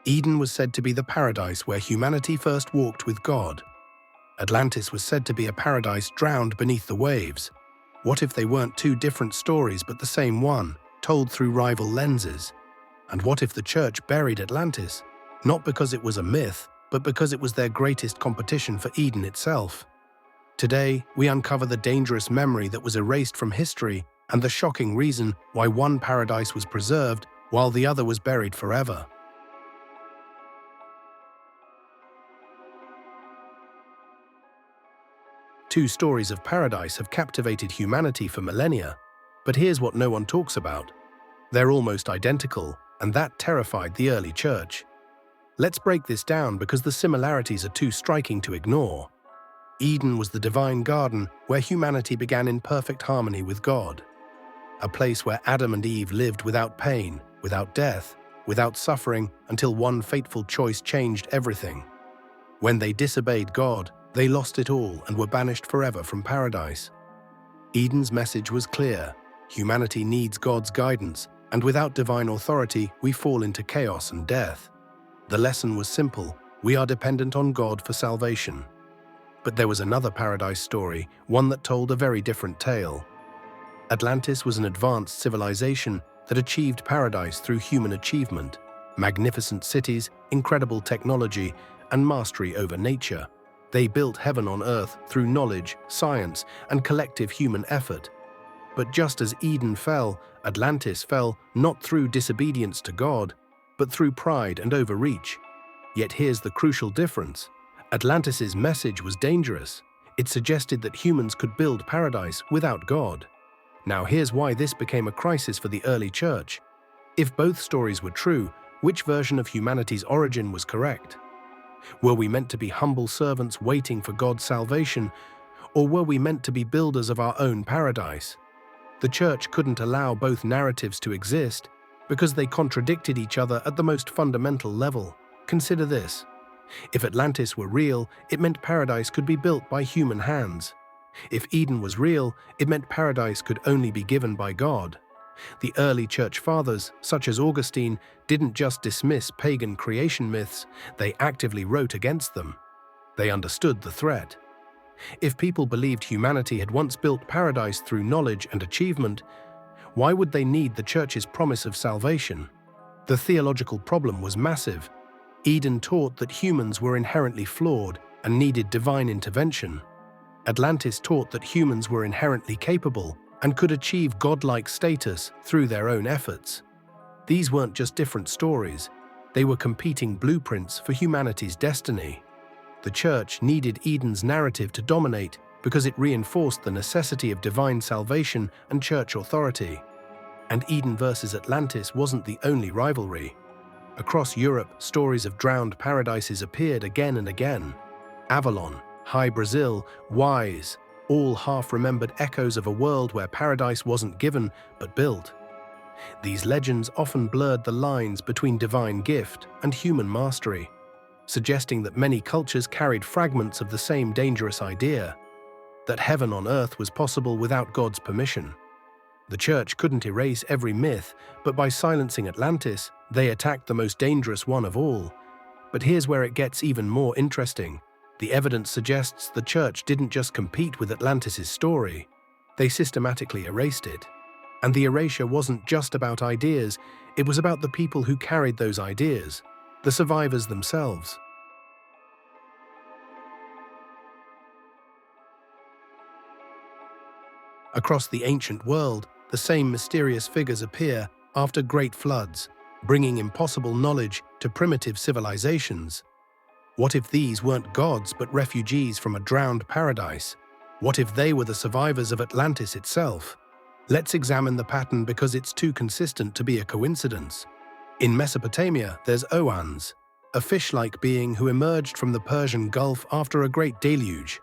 Eden was said to be the paradise where humanity first walked with God. Atlantis was said to be a paradise drowned beneath the waves. What if they weren't two different stories but the same one, told through rival lenses? And what if the church buried Atlantis, not because it was a myth, but because it was their greatest competition for Eden itself? Today, we uncover the dangerous memory that was erased from history and the shocking reason why one paradise was preserved while the other was buried forever. Two stories of paradise have captivated humanity for millennia, but here's what no one talks about. They're almost identical, and that terrified the early church. Let's break this down because the similarities are too striking to ignore. Eden was the divine garden where humanity began in perfect harmony with God. A place where Adam and Eve lived without pain, without death, without suffering, until one fateful choice changed everything. When they disobeyed God, they lost it all and were banished forever from paradise. Eden's message was clear: humanity needs God's guidance, and without divine authority, we fall into chaos and death. The lesson was simple: we are dependent on God for salvation. But there was another paradise story, one that told a very different tale. Atlantis was an advanced civilization that achieved paradise through human achievement, magnificent cities, incredible technology, and mastery over nature. They built heaven on earth through knowledge, science, and collective human effort. But just as Eden fell, Atlantis fell not through disobedience to God, but through pride and overreach. Yet here's the crucial difference. Atlantis's message was dangerous. It suggested that humans could build paradise without God. Now here's why this became a crisis for the early church. If both stories were true, which version of humanity's origin was correct? Were we meant to be humble servants waiting for God's salvation, or were we meant to be builders of our own paradise? The church couldn't allow both narratives to exist because they contradicted each other at the most fundamental level. Consider this. If Atlantis were real, it meant paradise could be built by human hands. If Eden was real, it meant paradise could only be given by God. The early church fathers, such as Augustine, didn't just dismiss pagan creation myths, they actively wrote against them. They understood the threat. If people believed humanity had once built paradise through knowledge and achievement, why would they need the church's promise of salvation? The theological problem was massive. Eden taught that humans were inherently flawed and needed divine intervention. Atlantis taught that humans were inherently capable and could achieve godlike status through their own efforts. These weren't just different stories, they were competing blueprints for humanity's destiny. The church needed Eden's narrative to dominate because it reinforced the necessity of divine salvation and church authority. And Eden versus Atlantis wasn't the only rivalry. Across Europe, stories of drowned paradises appeared again and again. Avalon, High Brazil, Wise, all half-remembered echoes of a world where paradise wasn't given but built. These legends often blurred the lines between divine gift and human mastery, suggesting that many cultures carried fragments of the same dangerous idea, that heaven on earth was possible without God's permission. The church couldn't erase every myth, but by silencing Atlantis, they attacked the most dangerous one of all. But here's where it gets even more interesting. The evidence suggests the church didn't just compete with Atlantis' story, they systematically erased it. And the erasure wasn't just about ideas, it was about the people who carried those ideas, the survivors themselves. Across the ancient world, the same mysterious figures appear after great floods, bringing impossible knowledge to primitive civilizations. What if these weren't gods but refugees from a drowned paradise? What if they were the survivors of Atlantis itself? Let's examine the pattern because it's too consistent to be a coincidence. In Mesopotamia, there's Oannes, a fish-like being who emerged from the Persian Gulf after a great deluge.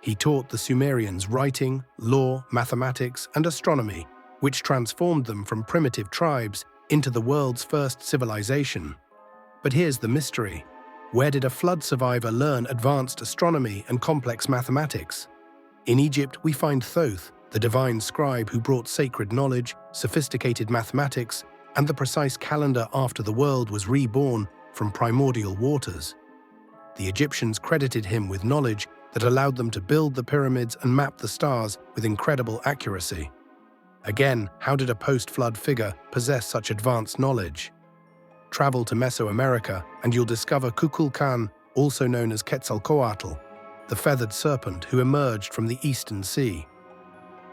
He taught the Sumerians writing, law, mathematics, and astronomy, which transformed them from primitive tribes into the world's first civilization. But here's the mystery. Where did a flood survivor learn advanced astronomy and complex mathematics? In Egypt, we find Thoth, the divine scribe who brought sacred knowledge, sophisticated mathematics, and the precise calendar after the world was reborn from primordial waters. The Egyptians credited him with knowledge that allowed them to build the pyramids and map the stars with incredible accuracy. Again, how did a post-flood figure possess such advanced knowledge? Travel to Mesoamerica and you'll discover Kukulkan, also known as Quetzalcoatl, the feathered serpent who emerged from the Eastern Sea.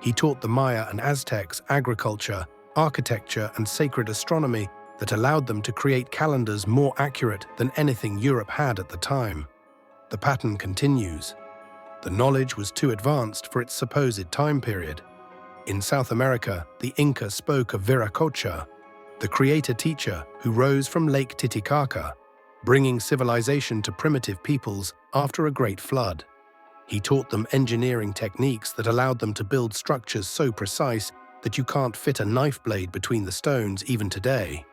He taught the Maya and Aztecs agriculture, architecture, and sacred astronomy that allowed them to create calendars more accurate than anything Europe had at the time. The pattern continues. The knowledge was too advanced for its supposed time period. In South America, the Inca spoke of Viracocha, the creator-teacher who rose from Lake Titicaca, bringing civilization to primitive peoples after a great flood. He taught them engineering techniques that allowed them to build structures so precise that you can't fit a knife blade between the stones even today.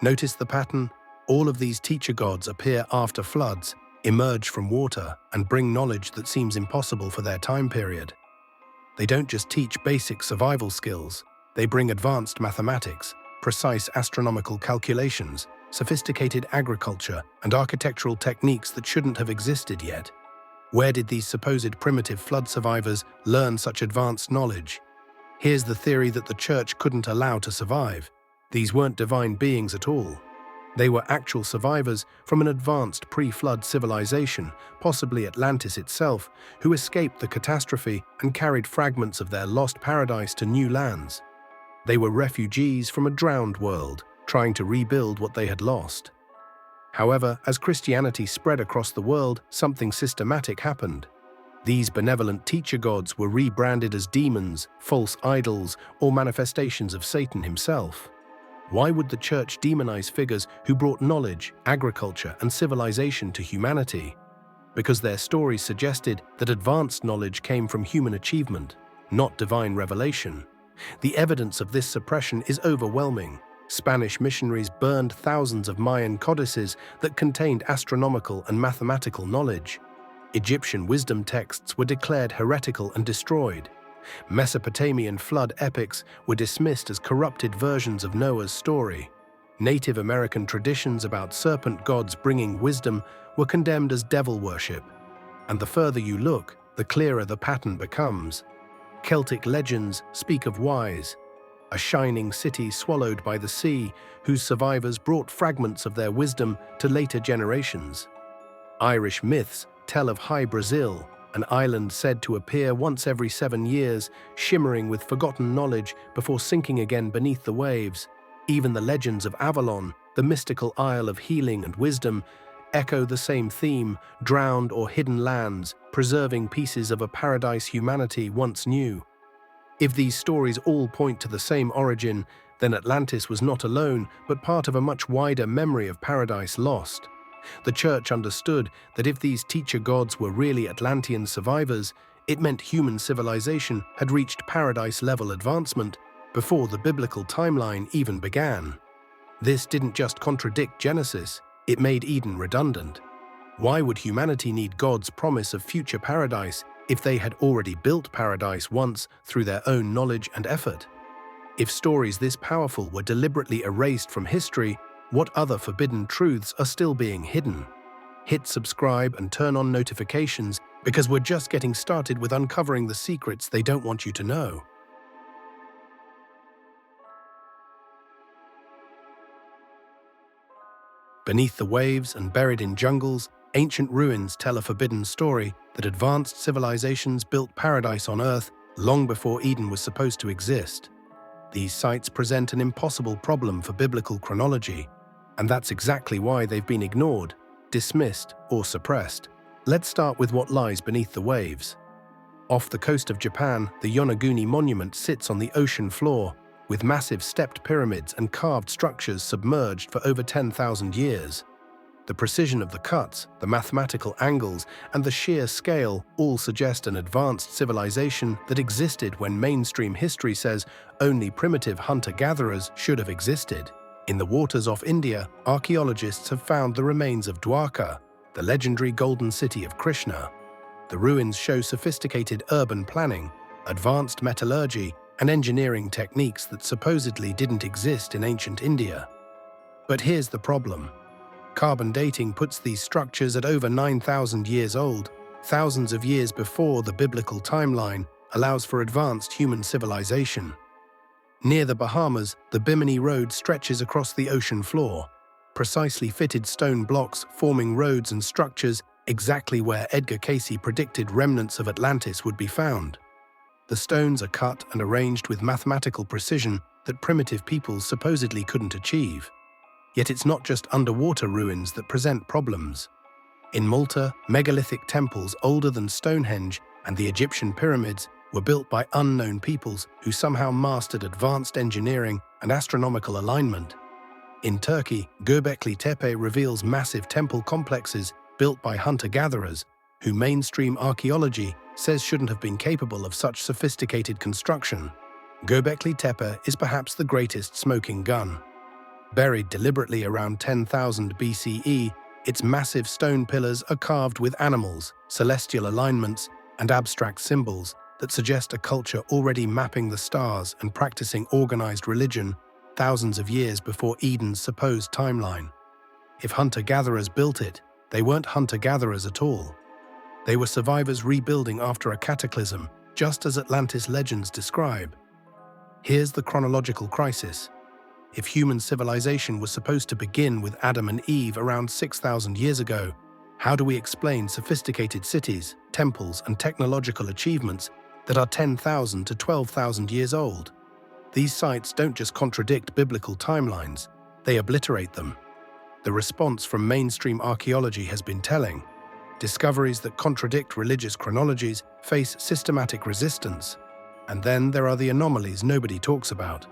Notice the pattern? All of these teacher gods appear after floods, emerge from water, and bring knowledge that seems impossible for their time period. They don't just teach basic survival skills, they bring advanced mathematics, precise astronomical calculations, sophisticated agriculture, and architectural techniques that shouldn't have existed yet. Where did these supposed primitive flood survivors learn such advanced knowledge? Here's the theory that the church couldn't allow to survive. These weren't divine beings at all. They were actual survivors from an advanced pre-flood civilization, possibly Atlantis itself, who escaped the catastrophe and carried fragments of their lost paradise to new lands. They were refugees from a drowned world, trying to rebuild what they had lost. However, as Christianity spread across the world, something systematic happened. These benevolent teacher gods were rebranded as demons, false idols, or manifestations of Satan himself. Why would the church demonize figures who brought knowledge, agriculture, and civilization to humanity? Because their stories suggested that advanced knowledge came from human achievement, not divine revelation. The evidence of this suppression is overwhelming. Spanish missionaries burned thousands of Mayan codices that contained astronomical and mathematical knowledge. Egyptian wisdom texts were declared heretical and destroyed. Mesopotamian flood epics were dismissed as corrupted versions of Noah's story. Native American traditions about serpent gods bringing wisdom were condemned as devil worship. And the further you look, the clearer the pattern becomes. Celtic legends speak of Wise, a shining city swallowed by the sea, whose survivors brought fragments of their wisdom to later generations. Irish myths tell of High Brazil, an island said to appear once every 7 years, shimmering with forgotten knowledge before sinking again beneath the waves. Even the legends of Avalon, the mystical isle of healing and wisdom, echo the same theme: drowned or hidden lands, preserving pieces of a paradise humanity once knew. If these stories all point to the same origin, then Atlantis was not alone, but part of a much wider memory of paradise lost. The church understood that if these teacher gods were really Atlantean survivors, it meant human civilization had reached paradise-level advancement before the biblical timeline even began. This didn't just contradict Genesis, it made Eden redundant. Why would humanity need God's promise of future paradise if they had already built paradise once through their own knowledge and effort? If stories this powerful were deliberately erased from history, what other forbidden truths are still being hidden? Hit subscribe and turn on notifications, because we're just getting started with uncovering the secrets they don't want you to know. Beneath the waves and buried in jungles, ancient ruins tell a forbidden story that advanced civilizations built paradise on Earth long before Eden was supposed to exist. These sites present an impossible problem for biblical chronology, and that's exactly why they've been ignored, dismissed, or suppressed. Let's start with what lies beneath the waves. Off the coast of Japan, the Yonaguni Monument sits on the ocean floor, with massive stepped pyramids and carved structures submerged for over 10,000 years. The precision of the cuts, the mathematical angles, and the sheer scale all suggest an advanced civilization that existed when mainstream history says only primitive hunter-gatherers should have existed. In the waters off India, archaeologists have found the remains of Dwarka, the legendary golden city of Krishna. The ruins show sophisticated urban planning, advanced metallurgy, and engineering techniques that supposedly didn't exist in ancient India. But here's the problem. Carbon dating puts these structures at over 9,000 years old, thousands of years before the biblical timeline allows for advanced human civilization. Near the Bahamas, the Bimini Road stretches across the ocean floor, precisely fitted stone blocks forming roads and structures exactly where Edgar Cayce predicted remnants of Atlantis would be found. The stones are cut and arranged with mathematical precision that primitive peoples supposedly couldn't achieve. Yet it's not just underwater ruins that present problems. In Malta, megalithic temples older than Stonehenge and the Egyptian pyramids were built by unknown peoples who somehow mastered advanced engineering and astronomical alignment. In Turkey, Göbekli Tepe reveals massive temple complexes built by hunter-gatherers, who mainstream archaeology says shouldn't have been capable of such sophisticated construction. Göbekli Tepe is perhaps the greatest smoking gun. Buried deliberately around 10,000 BCE, its massive stone pillars are carved with animals, celestial alignments, and abstract symbols that suggest a culture already mapping the stars and practicing organized religion thousands of years before Eden's supposed timeline. If hunter-gatherers built it, they weren't hunter-gatherers at all. They were survivors rebuilding after a cataclysm, just as Atlantis legends describe. Here's the chronological crisis. If human civilization was supposed to begin with Adam and Eve around 6,000 years ago, how do we explain sophisticated cities, temples, and technological achievements that are 10,000 to 12,000 years old? These sites don't just contradict biblical timelines, they obliterate them. The response from mainstream archaeology has been telling. Discoveries that contradict religious chronologies face systematic resistance. And then there are the anomalies nobody talks about.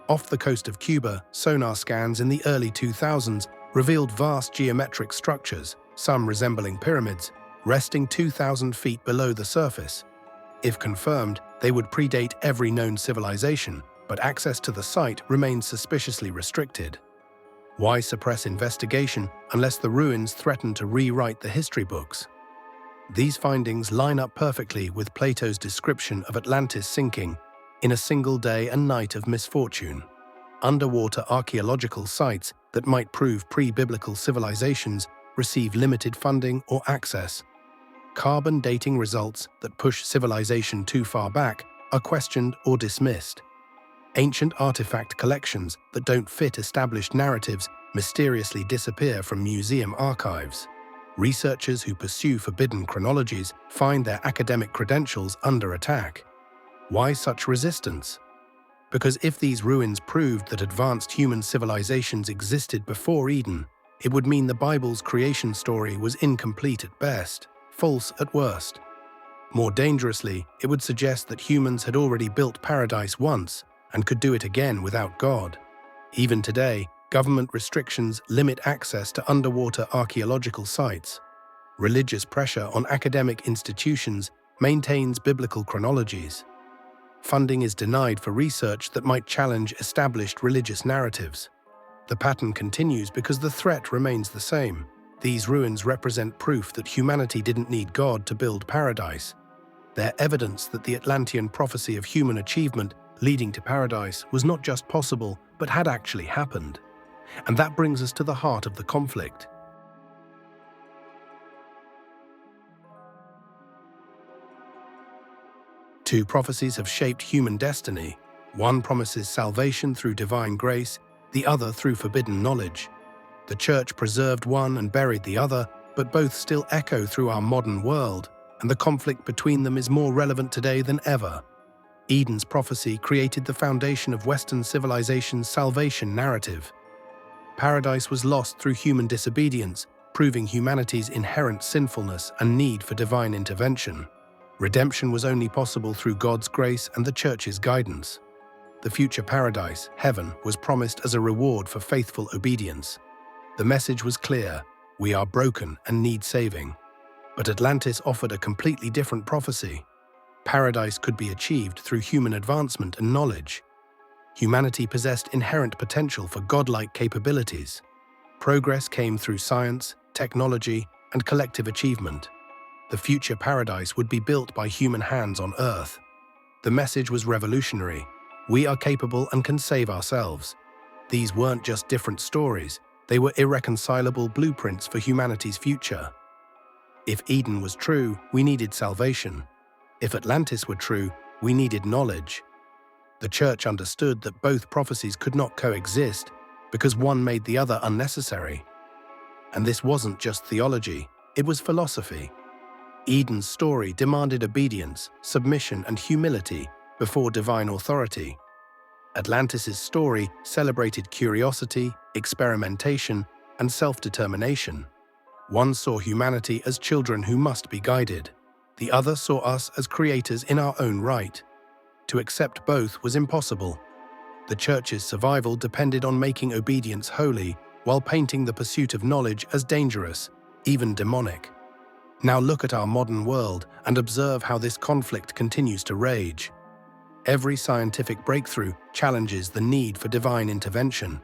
Off the coast of Cuba, sonar scans in the early 2000s revealed vast geometric structures, some resembling pyramids, resting 2,000 feet below the surface. If confirmed, they would predate every known civilization, but access to the site remains suspiciously restricted. Why suppress investigation unless the ruins threaten to rewrite the history books? These findings line up perfectly with Plato's description of Atlantis sinking in a single day and night of misfortune. Underwater archaeological sites that might prove pre-biblical civilizations receive limited funding or access. Carbon dating results that push civilization too far back are questioned or dismissed. Ancient artifact collections that don't fit established narratives mysteriously disappear from museum archives. Researchers who pursue forbidden chronologies find their academic credentials under attack. Why such resistance? Because if these ruins proved that advanced human civilizations existed before Eden, it would mean the Bible's creation story was incomplete at best, false at worst. More dangerously, it would suggest that humans had already built paradise once and could do it again without God. Even today, government restrictions limit access to underwater archaeological sites. Religious pressure on academic institutions maintains biblical chronologies. Funding is denied for research that might challenge established religious narratives. The pattern continues because the threat remains the same. These ruins represent proof that humanity didn't need God to build paradise. They're evidence that the Atlantean prophecy of human achievement leading to paradise was not just possible, but had actually happened. And that brings us to the heart of the conflict. Two prophecies have shaped human destiny. One promises salvation through divine grace, the other through forbidden knowledge. The Church preserved one and buried the other, but both still echo through our modern world, and the conflict between them is more relevant today than ever. Eden's prophecy created the foundation of Western civilization's salvation narrative. Paradise was lost through human disobedience, proving humanity's inherent sinfulness and need for divine intervention. Redemption was only possible through God's grace and the Church's guidance. The future paradise, heaven, was promised as a reward for faithful obedience. The message was clear: we are broken and need saving. But Atlantis offered a completely different prophecy. Paradise could be achieved through human advancement and knowledge. Humanity possessed inherent potential for godlike capabilities. Progress came through science, technology, and collective achievement. The future paradise would be built by human hands on Earth. The message was revolutionary. We are capable and can save ourselves. These weren't just different stories. They were irreconcilable blueprints for humanity's future. If Eden was true, we needed salvation. If Atlantis were true, we needed knowledge. The church understood that both prophecies could not coexist because one made the other unnecessary. And this wasn't just theology, it was philosophy. Eden's story demanded obedience, submission, and humility before divine authority. Atlantis' story celebrated curiosity, experimentation, and self-determination. One saw humanity as children who must be guided. The other saw us as creators in our own right. To accept both was impossible. The church's survival depended on making obedience holy, while painting the pursuit of knowledge as dangerous, even demonic. Now look at our modern world and observe how this conflict continues to rage. Every scientific breakthrough challenges the need for divine intervention.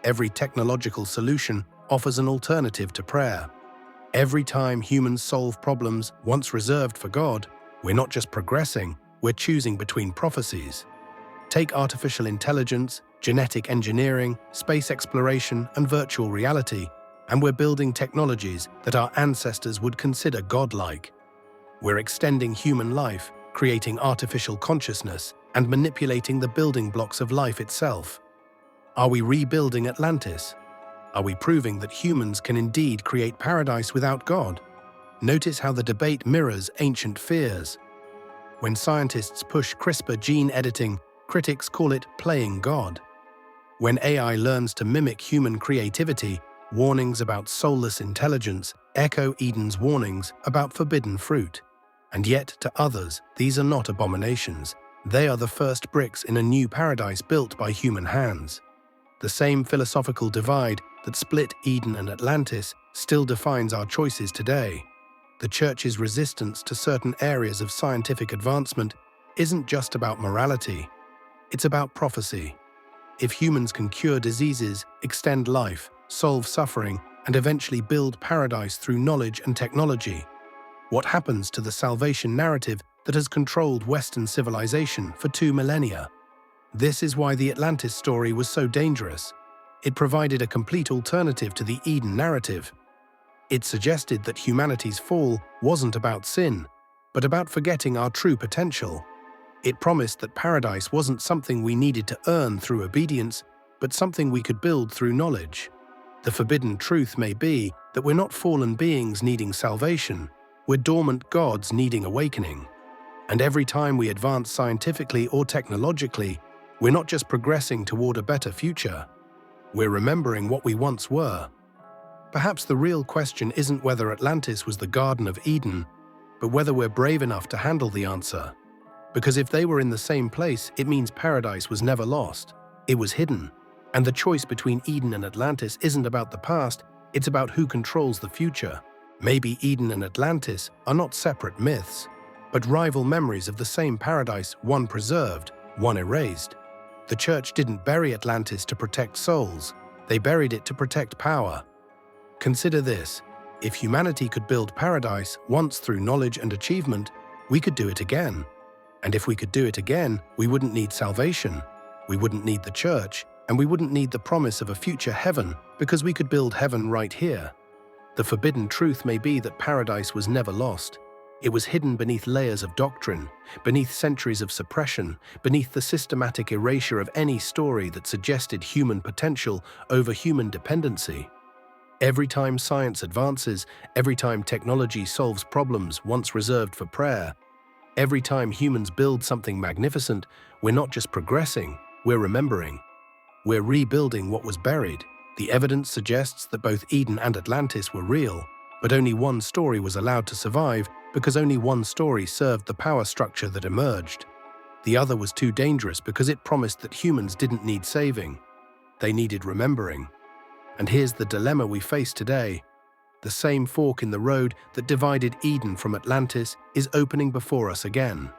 Every technological solution offers an alternative to prayer. Every time humans solve problems once reserved for God, we're not just progressing, we're choosing between prophecies. Take artificial intelligence, genetic engineering, space exploration, and virtual reality, and we're building technologies that our ancestors would consider godlike. We're extending human life, creating artificial consciousness, and manipulating the building blocks of life itself. Are we rebuilding Atlantis? Are we proving that humans can indeed create paradise without God? Notice how the debate mirrors ancient fears. When scientists push CRISPR gene editing, critics call it playing God. When AI learns to mimic human creativity, warnings about soulless intelligence echo Eden's warnings about forbidden fruit. And yet, to others, these are not abominations. They are the first bricks in a new paradise built by human hands. The same philosophical divide that split Eden and Atlantis still defines our choices today. The Church's resistance to certain areas of scientific advancement isn't just about morality. It's about prophecy. If humans can cure diseases, extend life, solve suffering, and eventually build paradise through knowledge and technology, what happens to the salvation narrative that has controlled Western civilization for 2 millennia? This is why the Atlantis story was so dangerous. It provided a complete alternative to the Eden narrative. It suggested that humanity's fall wasn't about sin, but about forgetting our true potential. It promised that paradise wasn't something we needed to earn through obedience, but something we could build through knowledge. The forbidden truth may be that we're not fallen beings needing salvation, we're dormant gods needing awakening. And every time we advance scientifically or technologically, we're not just progressing toward a better future, we're remembering what we once were. Perhaps the real question isn't whether Atlantis was the Garden of Eden, but whether we're brave enough to handle the answer. Because if they were in the same place, it means paradise was never lost. It was hidden. And the choice between Eden and Atlantis isn't about the past, it's about who controls the future. Maybe Eden and Atlantis are not separate myths, but rival memories of the same paradise, one preserved, one erased. The Church didn't bury Atlantis to protect souls, they buried it to protect power. Consider this: if humanity could build paradise once through knowledge and achievement, we could do it again. And if we could do it again, we wouldn't need salvation, we wouldn't need the Church, and we wouldn't need the promise of a future heaven because we could build heaven right here. The forbidden truth may be that paradise was never lost. It was hidden beneath layers of doctrine, beneath centuries of suppression, beneath the systematic erasure of any story that suggested human potential over human dependency. Every time science advances, every time technology solves problems once reserved for prayer, every time humans build something magnificent, we're not just progressing, we're remembering. We're rebuilding what was buried. The evidence suggests that both Eden and Atlantis were real, but only one story was allowed to survive because only one story served the power structure that emerged. The other was too dangerous because it promised that humans didn't need saving. They needed remembering. And here's the dilemma we face today. The same fork in the road that divided Eden from Atlantis is opening before us again.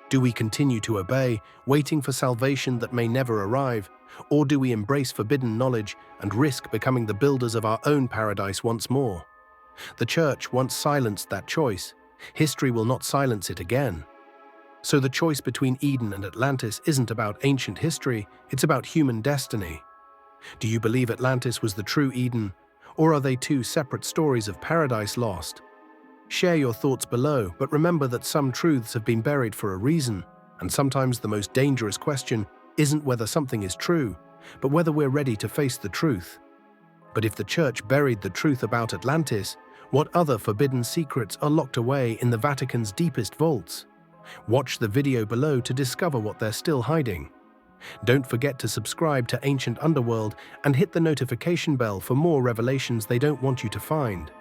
Do we continue to obey, waiting for salvation that may never arrive, or do we embrace forbidden knowledge and risk becoming the builders of our own paradise once more? The Church once silenced that choice. History will not silence it again. So the choice between Eden and Atlantis isn't about ancient history, it's about human destiny. Do you believe Atlantis was the true Eden, or are they two separate stories of paradise lost? Share your thoughts below, but remember that some truths have been buried for a reason, and sometimes the most dangerous question isn't whether something is true, but whether we're ready to face the truth. But if the church buried the truth about Atlantis, what other forbidden secrets are locked away in the Vatican's deepest vaults? Watch the video below to discover what they're still hiding. Don't forget to subscribe to Ancient Underworld and hit the notification bell for more revelations they don't want you to find.